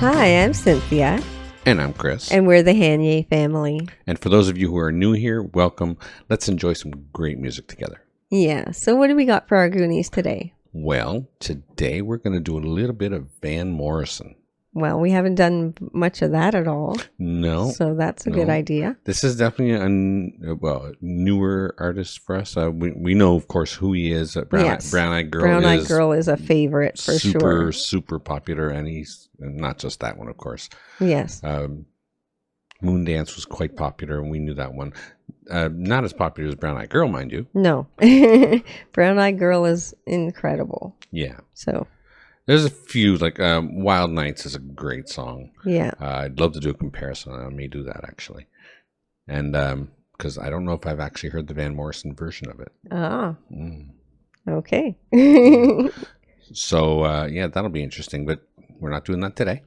Hi, I'm Cynthia. And I'm Chris. And we're the Hanye family. And for those of you who are new here, welcome. Let's enjoy some great music together. Yeah. So what do we got for our Goonies today? Well, today we're going to do a little bit of Van Morrison. Well, we haven't done much of that at all. No. So that's a good idea. This is definitely a newer artist for us. We know, of course, who he is. Brown Eyed Girl. Brown Eyed Girl is a favorite for sure. Super popular. And he's not just that one, of course. Yes. Moondance was quite popular, and we knew that one. Not as popular as Brown Eyed Girl, mind you. No. Brown Eyed Girl is incredible. Yeah. So there's a few, like Wild Nights is a great song. Yeah. I'd love to do a comparison. I may do that, actually. And because I don't know if I've actually heard the Van Morrison version of it. Ah. Okay. So, yeah, that'll be interesting. But we're not doing that today.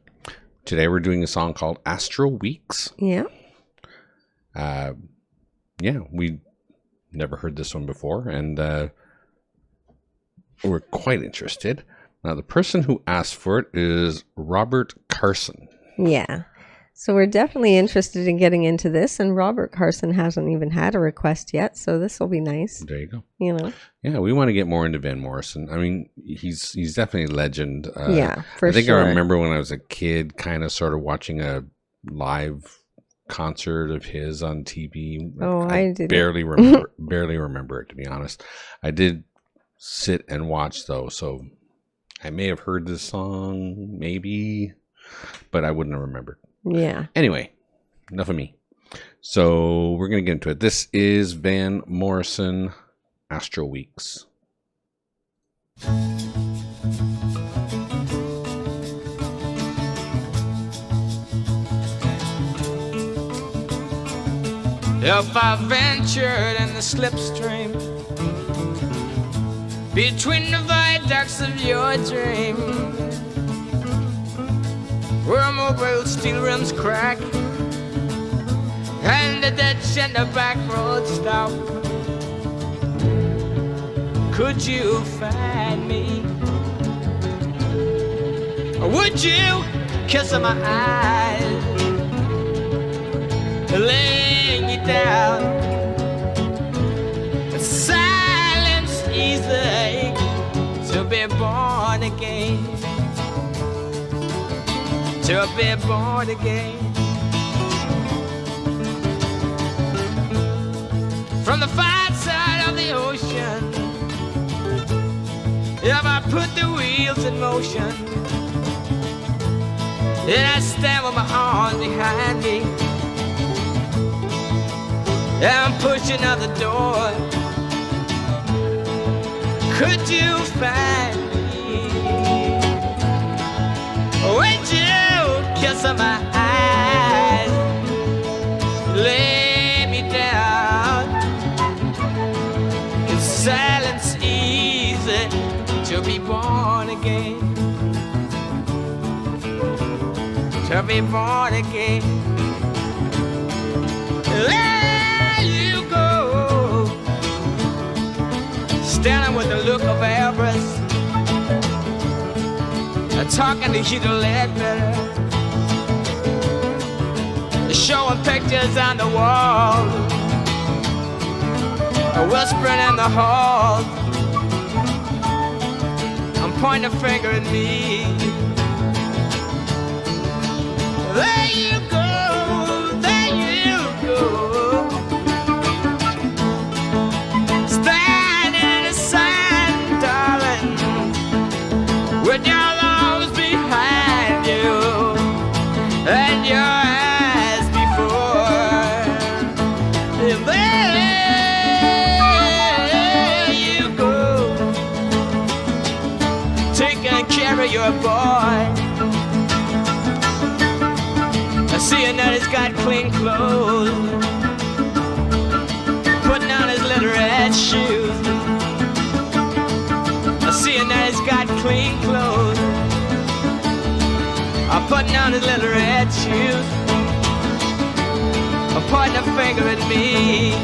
Today we're doing a song called Astral Weeks. Yeah. Yeah, we never heard this one before. And we're quite interested. Now, the person who asked for it is Robert Carson. Yeah. So we're definitely interested in getting into this. And Robert Carson hasn't even had a request yet. So this will be nice. There you go. You know. Yeah, we want to get more into Van Morrison. I mean, he's definitely a legend. Yeah, for sure. I think I remember when I was a kid kind of sort of watching a live concert of his on TV. Oh, I did barely remember it, to be honest. I did sit and watch, though, so I may have heard this song, maybe, but I wouldn't have remembered. Yeah. Anyway, enough of me. So we're going to get into it. This is Van Morrison, Astral Weeks. If I ventured in the slipstream between the viaducts of your dream, where mobile steel rims crack and the ditch and the back road stop, could you find me? Or would you kiss my eyes, laying you down? Silence easy to be born again, to be born again. From the far side of the ocean, if I put the wheels in motion, then I stand with my arms behind me and pushing out the door. Could you find me? Would you kiss my eyes, lay me down? Is silence easy to be born again? To be born again. There you go, standing with a look of avarice, talking to you to let better, showing pictures on the wall, whispering in the hall. I'm pointing a finger at me. There you go, there you go, standing in the sun, darling, with your arms behind you and your eyes before. There you go, taking care of your boy. Seeing that he's got clean clothes, putting on his little red shoes. Seeing that he's got clean clothes, putting on his little red shoes, pointing a finger at me.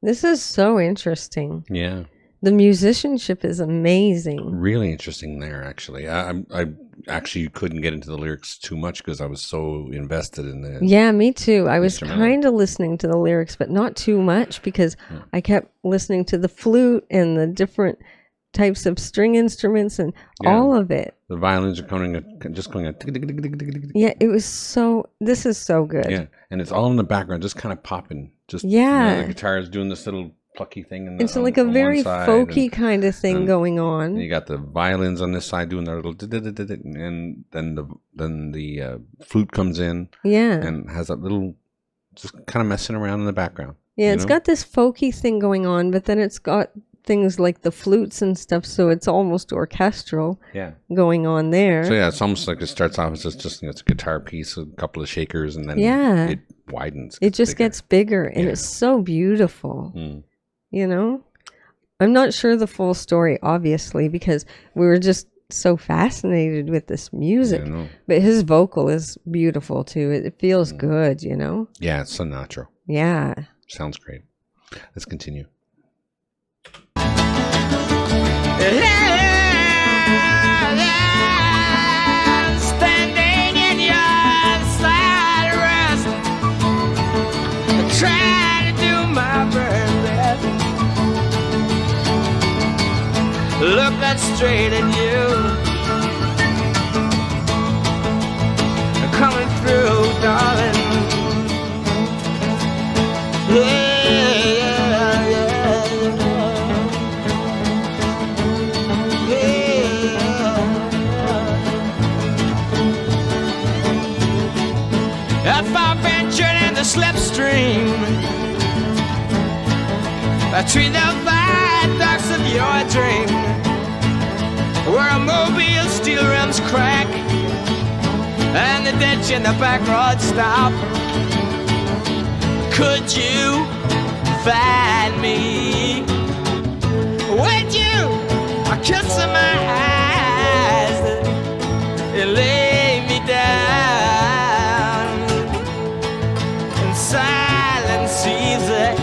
This is so interesting. Yeah. The musicianship is amazing. Really interesting there, actually. I actually couldn't get into the lyrics too much because I was so invested in the. Yeah, me too. I was instrumental. kind of listening to the lyrics, but not too much because I kept listening to the flute and the different types of string instruments and all of it. The violins are just going. Yeah, it was so. This is so good. Yeah, and it's all in the background, just kind of popping. Just the guitar is doing this little plucky thing. It's like a very folky kind of thing going on. And you got the violins on this side doing their little, and then the flute comes in. Yeah, and has that little, just kind of messing around in the background. Yeah, it's got this folky thing going on, but then it's got things like the flutes and stuff, so it's almost orchestral. Going on there. So yeah, it's almost like it starts off as just it's a guitar piece, a couple of shakers, and then it widens. It just gets bigger, and it's so beautiful. You know, I'm not sure the full story, obviously, because we were just so fascinated with this music. But his vocal is beautiful too. It feels good, you know. Yeah, it's so natural. Yeah, sounds great. Let's continue. Standing in your side rest, trying to do my very best. Looking straight at you, coming through, darling. If I ventured in the slipstream between the viaducts of your dream, where a mobile steel rims crack and the ditch in the back road stop, could you find me? Would you kiss my eyes and lay me down in silence, easy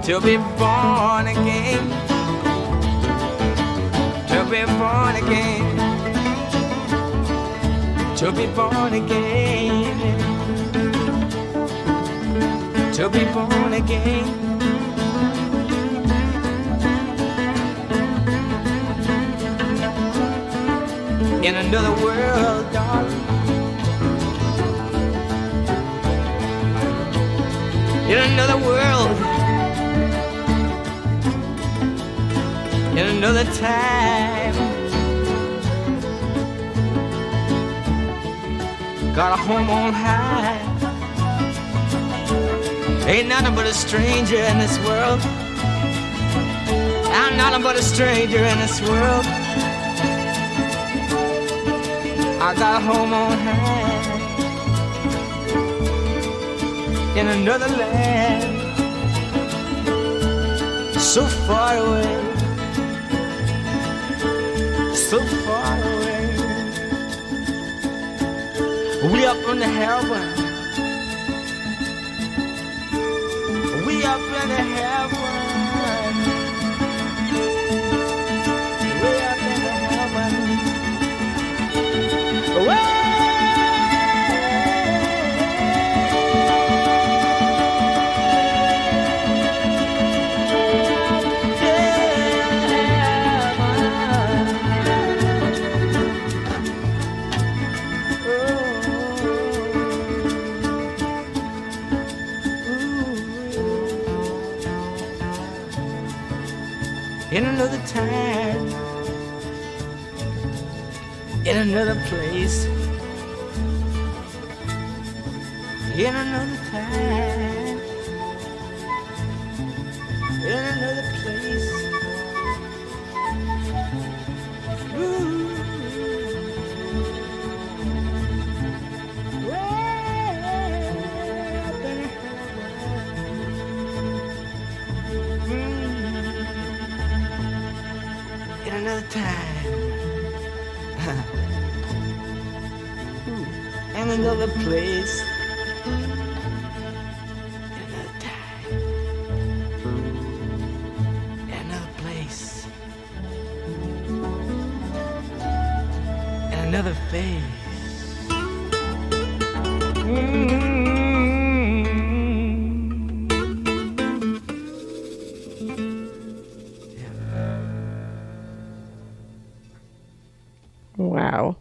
to be born again, to be born again, to be born again, to be born again. In another world, darling. In another world. In another time. Got a home on high. Ain't nothing but a stranger in this world. I'm nothing but a stranger in this world. I got a home on high in another land, so far away, so far away. We up in the heaven, we up in the heaven, we up in the heaven. In another time, in another place, in another time, in another place. Ooh. In another time, in another place, in another time, in another place. another phase. Wow.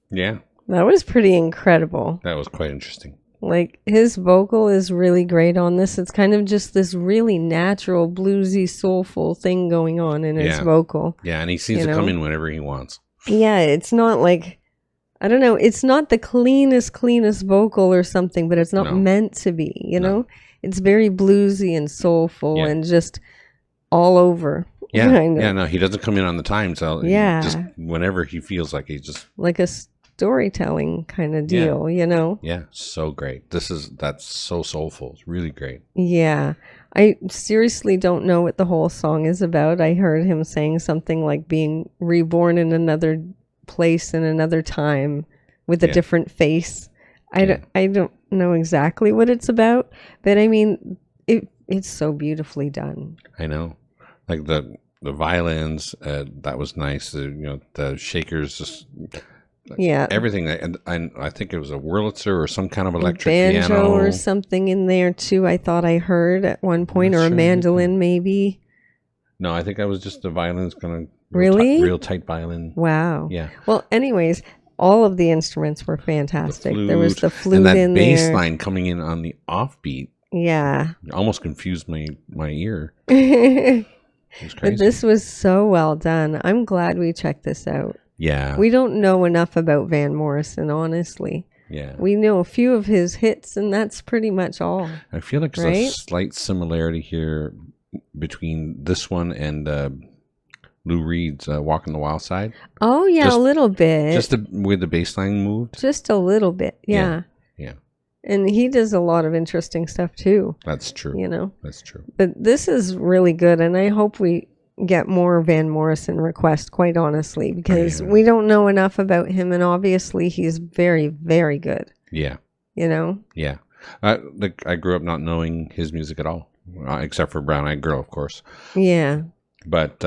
Yeah. That was pretty incredible. That was quite interesting. Like, his vocal is really great on this. It's kind of just this really natural, bluesy, soulful thing going on in his vocal. Yeah, and he seems to come in whenever he wants. Yeah, it's not like, I don't know, it's not the cleanest vocal or something, but it's not meant to be, you know? It's very bluesy and soulful and just all over. Yeah, yeah, no, he doesn't come in on the time, so just whenever he feels like he's just... Like a storytelling kind of deal, you know? Yeah, so great. That's so soulful. It's really great. Yeah. I seriously don't know what the whole song is about. I heard him saying something like being reborn in another place in another time with a different face. I don't know exactly what it's about, but I mean, it's so beautifully done. I know. Like the violins, that was nice. The shakers, just everything. And I think it was a Wurlitzer or some kind of electric banjo piano or something in there too. I thought I heard at one point, or a mandolin maybe. No, I think that was just the violins, kind of real tight violin. Wow. Yeah. Well, anyways, all of the instruments were fantastic. There was the flute and that in bass there. line coming in on the offbeat. Yeah. Almost confused my ear. But this was so well done. I'm glad we checked this out. Yeah. We don't know enough about Van Morrison, honestly. Yeah. We know a few of his hits, and that's pretty much all. I feel like there's a slight similarity here between this one and Lou Reed's Walking the Wild Side. Oh, yeah, a little bit. Just with the bass line moved? Just a little bit, yeah. And he does a lot of interesting stuff too. That's true. You know? That's true. But this is really good, and I hope we get more Van Morrison requests, quite honestly, because we don't know enough about him, and obviously he's very, very good. Yeah. You know? Yeah. I grew up not knowing his music at all, except for Brown Eyed Girl, of course. Yeah. But,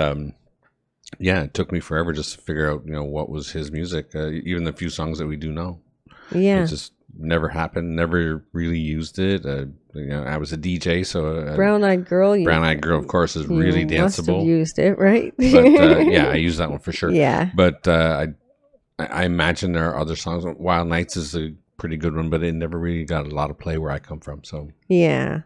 it took me forever just to figure out, what was his music, even the few songs that we do know. Yeah. It just never happened, never really used it. I was a DJ, so... Brown Eyed Girl. Brown Eyed Girl, of course, is really danceable. Must have used it, right? But, I used that one for sure. Yeah. But I imagine there are other songs. Wild Nights is a pretty good one, but it never really got a lot of play where I come from, so... Yeah.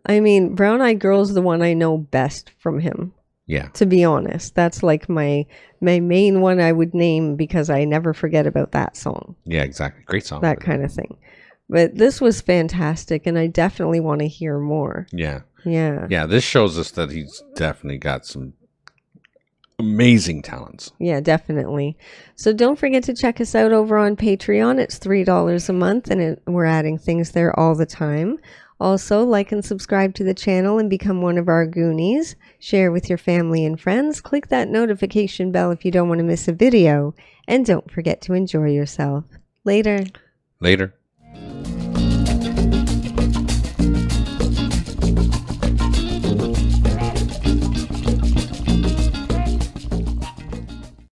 I mean, Brown Eyed Girl is the one I know best from him. Yeah. To be honest, that's like my main one I would name, because I never forget about that song. Yeah, exactly. Great song. That kind of thing. But this was fantastic, and I definitely want to hear more. Yeah. Yeah. Yeah, this shows us that he's definitely got some amazing talents. Yeah, definitely. So don't forget to check us out over on Patreon. It's $3 a month, and we're adding things there all the time. Also, like and subscribe to the channel and become one of our Goonies. Share with your family and friends. Click that notification bell if you don't want to miss a video. And don't forget to enjoy yourself. Later. Later.